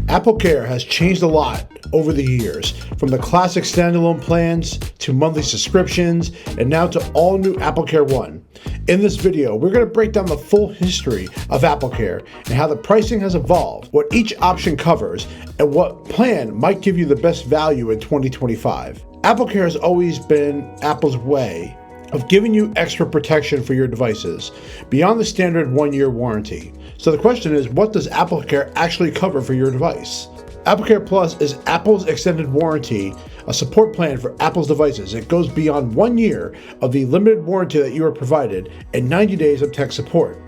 AppleCare has changed a lot over the years, from the classic standalone plans to monthly subscriptions, and now to all new AppleCare One. In this video, we're going to break down the full history of AppleCare and how the pricing has evolved, what each option covers, and what plan might give you the best value in 2025. AppleCare has always been Apple's way of giving you extra protection for your devices beyond the standard 1-year warranty. So the question is, what does AppleCare actually cover for your device? AppleCare Plus is Apple's extended warranty, a support plan for Apple's devices. It goes beyond 1 year of the limited warranty that you are provided and 90 days of tech support.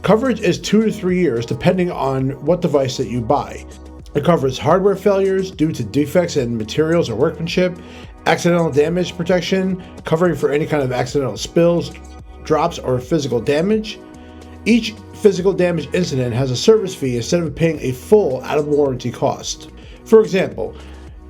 Coverage is 2 to 3 years depending on what device that you buy. It covers hardware failures due to defects in materials or workmanship, accidental damage protection, covering for any kind of accidental spills, drops, or physical damage. Each physical damage incident has a service fee instead of paying a full out-of-warranty cost. For example,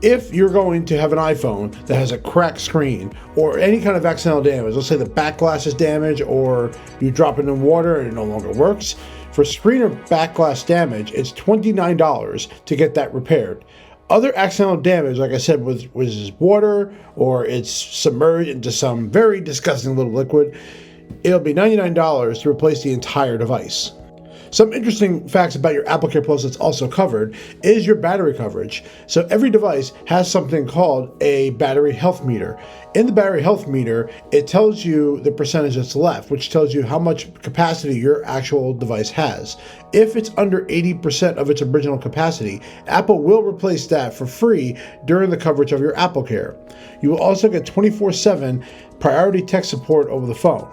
if you're going to have an iPhone that has a cracked screen or any kind of accidental damage, let's say the back glass is damaged or you drop it in water and it no longer works, for screen or back glass damage, it's $29 to get that repaired. Other accidental damage, like I said, was water or it's submerged into some very disgusting little liquid, it'll be $99 to replace the entire device. Some interesting facts about your AppleCare Plus that's also covered is your battery coverage. So every device has something called a battery health meter. In the battery health meter, it tells you the percentage that's left, which tells you how much capacity your actual device has. If it's under 80% of its original capacity, Apple will replace that for free during the coverage of your AppleCare. You will also get 24/7 priority tech support over the phone.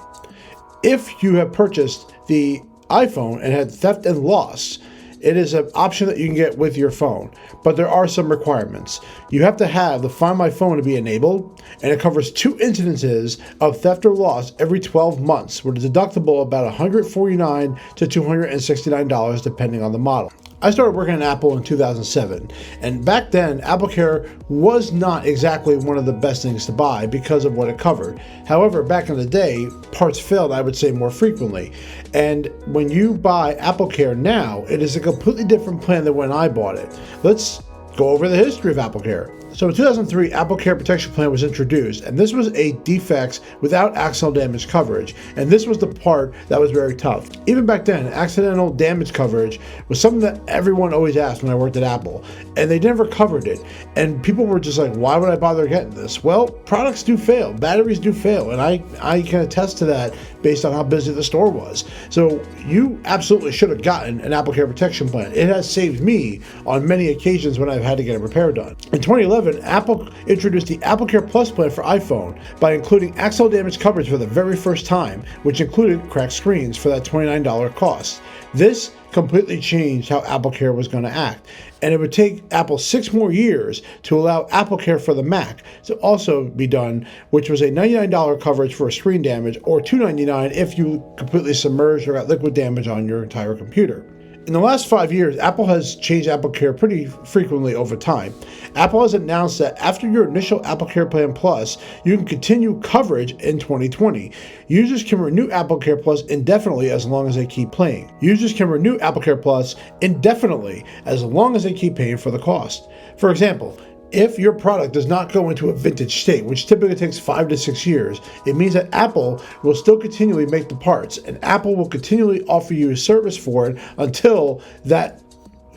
If you have purchased the iPhone and had theft and loss, it is an option that you can get with your phone, but there are some requirements. You have to have the Find My Phone to be enabled, and it covers 2 incidences of theft or loss every 12 months, with a deductible about $149 to $269 depending on the model. I started working at Apple in 2007, and back then, AppleCare was not exactly one of the best things to buy because of what it covered. However, back in the day, parts failed, I would say, more frequently. And when you buy AppleCare now, it is a completely different plan than when I bought it. Let's go over the history of AppleCare. So in 2003, AppleCare Protection Plan was introduced, and this was a defects without accidental damage coverage, and this was the part that was very tough. Even back then, accidental damage coverage was something that everyone always asked when I worked at Apple, and they never covered it, and people were just like, why would I bother getting this? Well, products do fail, batteries do fail, and I can attest to that based on how busy the store was. So you absolutely should have gotten an AppleCare Protection Plan. It has saved me on many occasions when I've had to get a repair done. In 2011, Apple introduced the AppleCare Plus plan for iPhone by including accidental damage coverage for the very first time, which included cracked screens for that $29 cost. This completely changed how AppleCare was going to act, and it would take Apple 6 more years to allow AppleCare for the Mac to also be done, which was a $99 coverage for a screen damage or $299 if you completely submerged or got liquid damage on your entire computer. In the last 5 years, Apple has changed AppleCare pretty frequently over time. Apple has announced that after your initial AppleCare Plan Plus, you can continue coverage in 2020. Users can renew AppleCare Plus indefinitely as long as they keep paying. Users can renew AppleCare Plus indefinitely as long as they keep paying for the cost. For example, if your product does not go into a vintage state, which typically takes 5 to 6 years, it means that Apple will still continually make the parts, and Apple will continually offer you a service for it until that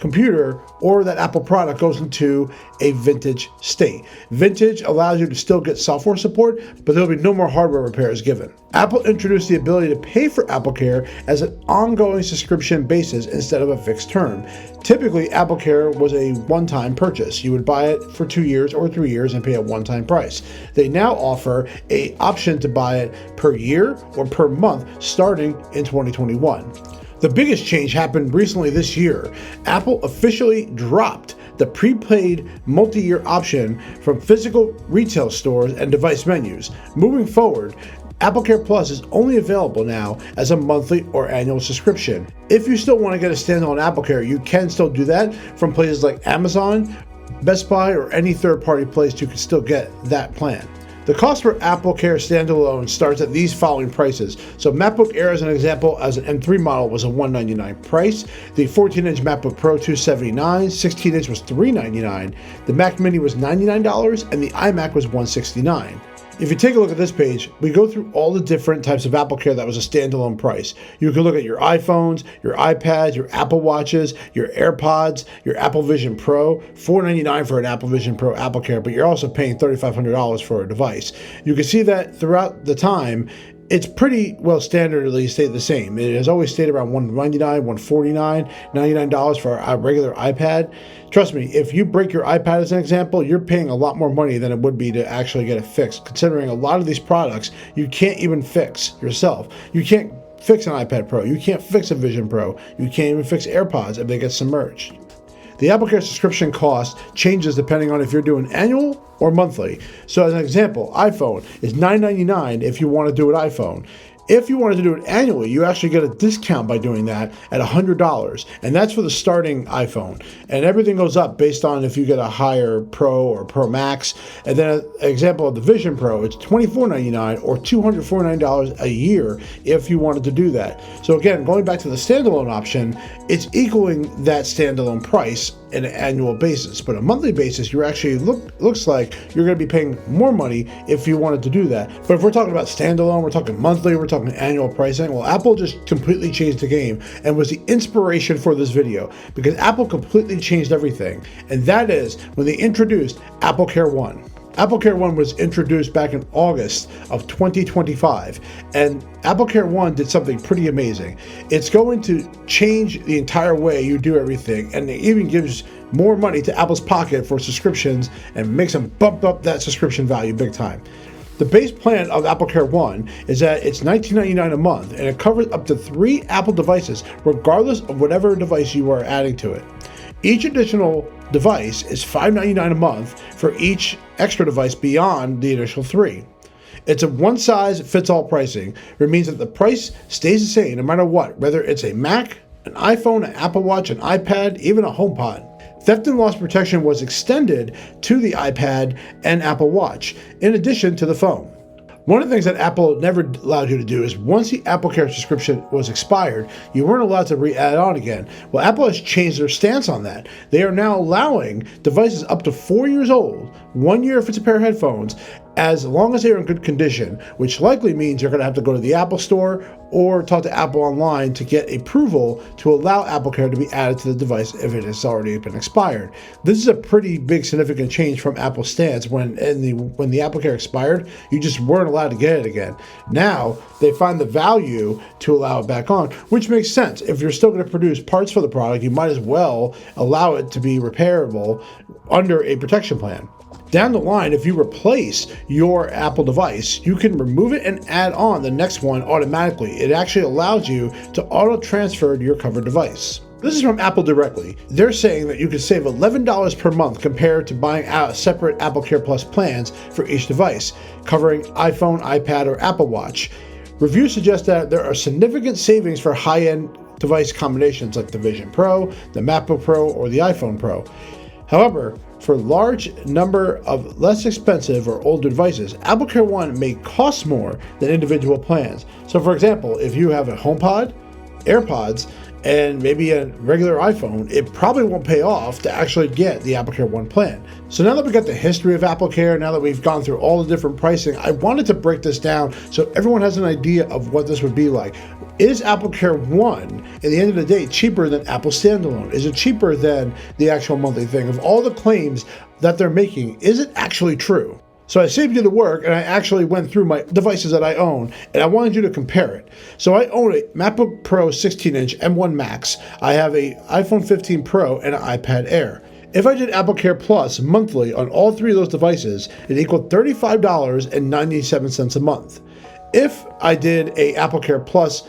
computer or that Apple product goes into a vintage state. Vintage allows you to still get software support, but there'll be no more hardware repairs given. Apple introduced the ability to pay for AppleCare as an ongoing subscription basis instead of a fixed term. Typically, AppleCare was a one-time purchase. You would buy it for 2 years or 3 years and pay a one-time price. They now offer an option to buy it per year or per month starting in 2021. The biggest change happened recently this year. Apple officially dropped the prepaid multi-year option from physical retail stores and device menus. Moving forward, AppleCare Plus is only available now as a monthly or annual subscription. If you still want to get a standalone AppleCare, you can still do that from places like Amazon, Best Buy, or any third-party place you can still get that plan. The cost for AppleCare standalone starts at these following prices. So MacBook Air, as an example, as an M3 model was a $199 price. The 14-inch MacBook Pro $279, 16-inch was $399. The Mac Mini was $99, and the iMac was $169. If you take a look at this page, we go through all the different types of AppleCare that was a standalone price. You can look at your iPhones, your iPads, your Apple Watches, your AirPods, your Apple Vision Pro, $499 for an Apple Vision Pro AppleCare, but you're also paying $3,500 for a device. You can see that throughout the time, it's pretty well standardly stayed the same. It has always stayed around $199, $149, $99 for a regular iPad. Trust me, if you break your iPad as an example, you're paying a lot more money than it would be to actually get it fixed, considering a lot of these products you can't even fix yourself. You can't fix an iPad Pro, you can't fix a Vision Pro, you can't even fix AirPods if they get submerged. The AppleCare subscription cost changes depending on if you're doing annual or monthly. So as an example, iPhone is $999 if you want to do it iPhone. If you wanted to do it annually, you actually get a discount by doing that at $100, and that's for the starting iPhone. And everything goes up based on if you get a higher Pro or Pro Max. And then an example of the Vision Pro, it's $24.99 or $249 a year if you wanted to do that. So again, going back to the standalone option, it's equaling that standalone price in an annual basis, but a monthly basis, you're actually looks like you're going to be paying more money if you wanted to do that. But if we're talking about standalone, we're talking monthly, we're talking annual pricing. Well, Apple just completely changed the game and was the inspiration for this video, because Apple completely changed everything, and that is when they introduced AppleCare One. AppleCare One was introduced back in August of 2025, and AppleCare One did something pretty amazing. It's going to change the entire way you do everything, and it even gives more money to Apple's pocket for subscriptions and makes them bump up that subscription value big time. The base plan of AppleCare One is that it's $19.99 a month, and it covers up to 3 Apple devices, regardless of whatever device you are adding to it. Each additional device is $5.99 a month for each extra device beyond the initial 3. It's a one-size-fits-all pricing, which means that the price stays the same no matter what, whether it's a Mac, an iPhone, an Apple Watch, an iPad, even a HomePod. Theft and loss protection was extended to the iPad and Apple Watch, in addition to the phone. One of the things that Apple never allowed you to do is once the AppleCare subscription was expired, you weren't allowed to re-add on again. Well, Apple has changed their stance on that. They are now allowing devices up to 4 years old, 1 year if it's a pair of headphones, as long as they're in good condition, which likely means you're going to have to go to the Apple Store or talk to Apple online to get approval to allow AppleCare to be added to the device if it has already been expired. This is a pretty big significant change from Apple's stance. When the AppleCare expired, you just weren't allowed to get it again. Now they find the value to allow it back on, which makes sense. If you're still going to produce parts for the product, you might as well allow it to be repairable under a protection plan. Down the line, if you replace your Apple device, you can remove it and add on the next one automatically. It actually allows you to auto-transfer to your covered device. This is from Apple directly. They're saying that you can save $11 per month compared to buying out separate AppleCare Plus plans for each device, covering iPhone, iPad, or Apple Watch. Reviews suggest that there are significant savings for high-end device combinations like the Vision Pro, the MacBook Pro, or the iPhone Pro. However, for a large number of less expensive or older devices, AppleCare One may cost more than individual plans. So for example, if you have a HomePod, AirPods, and maybe a regular iPhone, it probably won't pay off to actually get the AppleCare One plan. So now that we got the history of AppleCare, now that we've gone through all the different pricing, I wanted to break this down so everyone has an idea of what this would be like. Is AppleCare One, at the end of the day, cheaper than Apple Standalone? Is it cheaper than the actual monthly thing? Of all the claims that they're making, is it actually true? So I saved you the work, and I actually went through my devices that I own, and I wanted you to compare it. So I own a MacBook Pro 16-inch M1 Max. I have an iPhone 15 Pro and an iPad Air. If I did AppleCare Plus monthly on all 3 of those devices, it equaled $35.97 a month. If I did a AppleCare Plus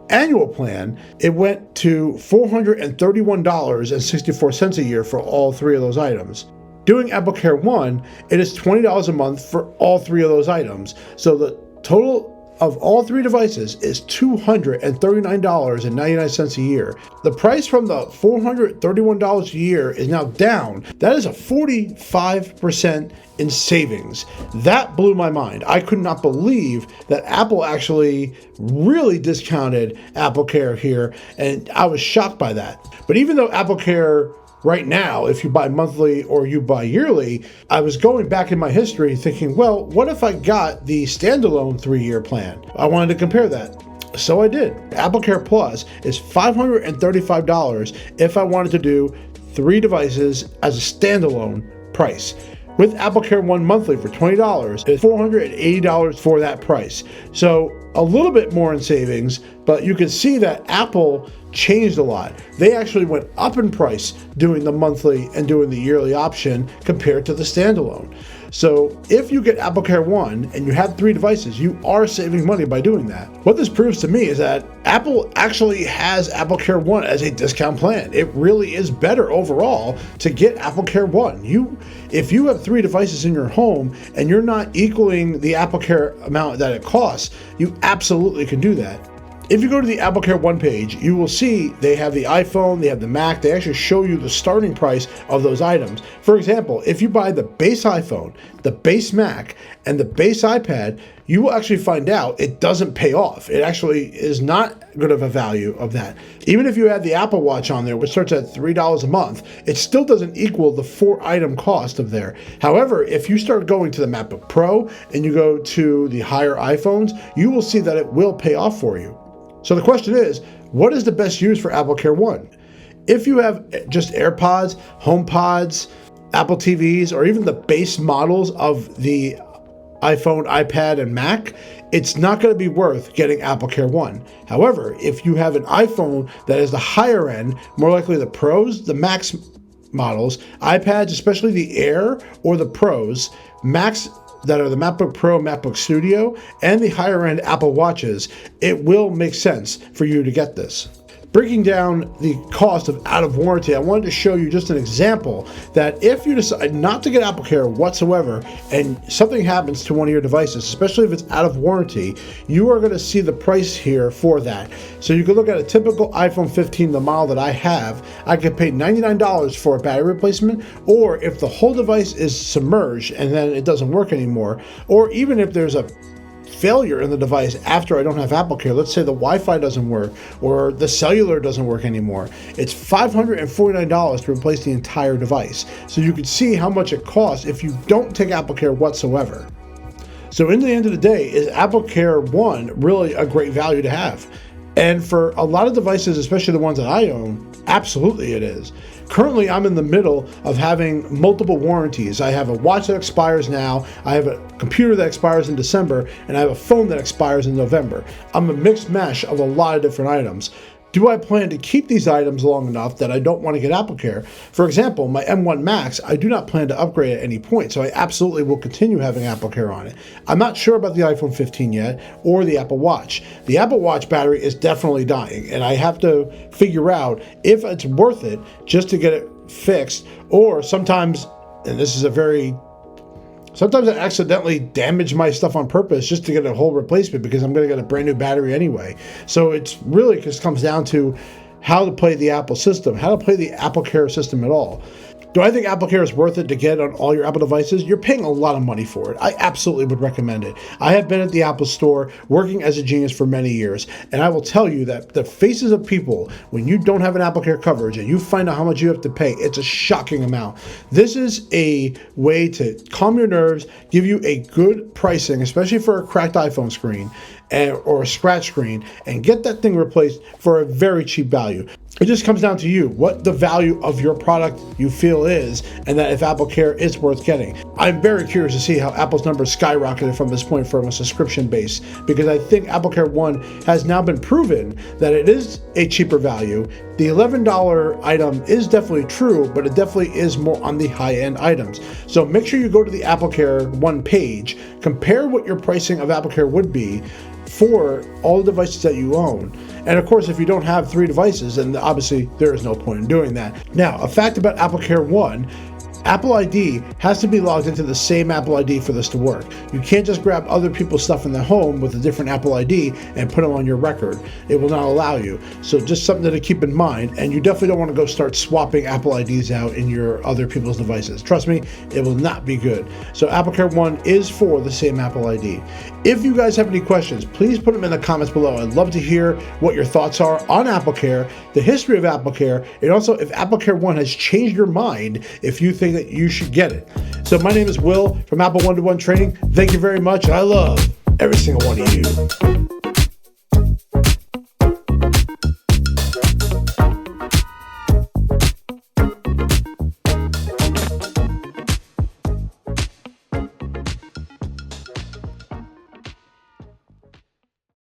annual plan, it went to $431.64 a year for all 3 of those items. Doing AppleCare One, it is $20 a month for all 3 of those items. So the total of all three devices is $239.99 a year. The price from the $431 a year is now down. That is a 45% in savings. That blew my mind. I could not believe that Apple actually really discounted AppleCare here, and I was shocked by that. But even though AppleCare right now, if you buy monthly or you buy yearly, I was going back in my history thinking, well, what if I got the standalone 3-year plan? I wanted to compare that. So I did. AppleCare Plus is $535 if I wanted to do 3 devices as a standalone price. With AppleCare One monthly for $20, it's $480 for that price. So a little bit more in savings, but you can see that Apple changed a lot. They actually went up in price doing the monthly and doing the yearly option compared to the standalone. So if you get AppleCare One and you have 3 devices, you are saving money by doing that. What this proves to me is that Apple actually has AppleCare One as a discount plan. It really is better overall to get AppleCare One. If you have 3 devices in your home and you're not equaling the AppleCare amount that it costs, you absolutely can do that. If you go to the AppleCare One page, you will see they have the iPhone, they have the Mac, they actually show you the starting price of those items. For example, if you buy the base iPhone, the base Mac, and the base iPad, you will actually find out it doesn't pay off. It actually is not good of a value of that. Even if you add the Apple Watch on there, which starts at $3 a month, it still doesn't equal the 4-item cost of there. However, if you start going to the MacBook Pro and you go to the higher iPhones, you will see that it will pay off for you. So the question is, what is the best use for AppleCare One? If you have just AirPods, HomePods, Apple TVs, or even the base models of the iPhone, iPad, and Mac, it's not going to be worth getting AppleCare One. However, if you have an iPhone that is the higher end, more likely the Pros, the Max models, iPads, especially the Air or the Pros, Macs that are the MacBook Pro, MacBook Studio, and the higher end Apple Watches, it will make sense for you to get this. Breaking down the cost of out of warranty, I wanted to show you just an example that if you decide not to get AppleCare whatsoever and something happens to one of your devices, especially if it's out of warranty, you are going to see the price here for that. So you can look at a typical iPhone 15, the model that I have. I could pay $99 for a battery replacement, or if the whole device is submerged and then it doesn't work anymore, or even if there's a failure in the device after I don't have AppleCare. Let's say the Wi-Fi doesn't work or the cellular doesn't work anymore. It's $549 to replace the entire device. So you can see how much it costs if you don't take AppleCare whatsoever. So in the end of the day, is AppleCare One really a great value to have? And for a lot of devices, especially the ones that I own, absolutely it is. Currently, I'm in the middle of having multiple warranties. I have a watch that expires now, I have a computer that expires in December, and I have a phone that expires in November. I'm a mixed mesh of a lot of different items. Do I plan to keep these items long enough that I don't want to get AppleCare? For example, my M1 Max, I do not plan to upgrade at any point, so I absolutely will continue having AppleCare on it. I'm not sure about the iPhone 15 yet, or the Apple Watch. The Apple Watch battery is definitely dying, and I have to figure out if it's worth it just to get it fixed, or sometimes, and this is sometimes I accidentally damage my stuff on purpose just to get a whole replacement because I'm going to get a brand new battery anyway. So it's really just comes down to how to play the Apple system, how to play the AppleCare system at all. Do I think AppleCare is worth it to get on all your Apple devices? You're paying a lot of money for it. I absolutely would recommend it. I have been at the Apple Store working as a genius for many years, and I will tell you that the faces of people, when you don't have an AppleCare coverage and you find out how much you have to pay, it's a shocking amount. This is a way to calm your nerves, give you a good pricing, especially for a cracked iPhone screen or a scratch screen, and get that thing replaced for a very cheap value. It just comes down to you, what the value of your product you feel is, and that if AppleCare is worth getting. I'm very curious to see how Apple's numbers skyrocketed from this point from a subscription base, because I think AppleCare One has now been proven that it is a cheaper value. The $11 item is definitely true, but it definitely is more on the high-end items. So make sure you go to the AppleCare One page, compare what your pricing of AppleCare would be for all the devices that you own. And of course, if you don't have 3 devices, then obviously there is no point in doing that. Now, a fact about AppleCare One, Apple ID has to be logged into the same Apple ID for this to work. You can't just grab other people's stuff in the home with a different Apple ID and put them on your record. It will not allow you. So just something to keep in mind, and you definitely don't want to go start swapping Apple IDs out in your other people's devices. Trust me, it will not be good. So AppleCare One is for the same Apple ID. If you guys have any questions, please put them in the comments below. I'd love to hear what your thoughts are on AppleCare, the history of AppleCare, and also if AppleCare One has changed your mind, if you think that you should get it. So my name is Will from Apple One-to-One Training. Thank you very much. I love every single one of you.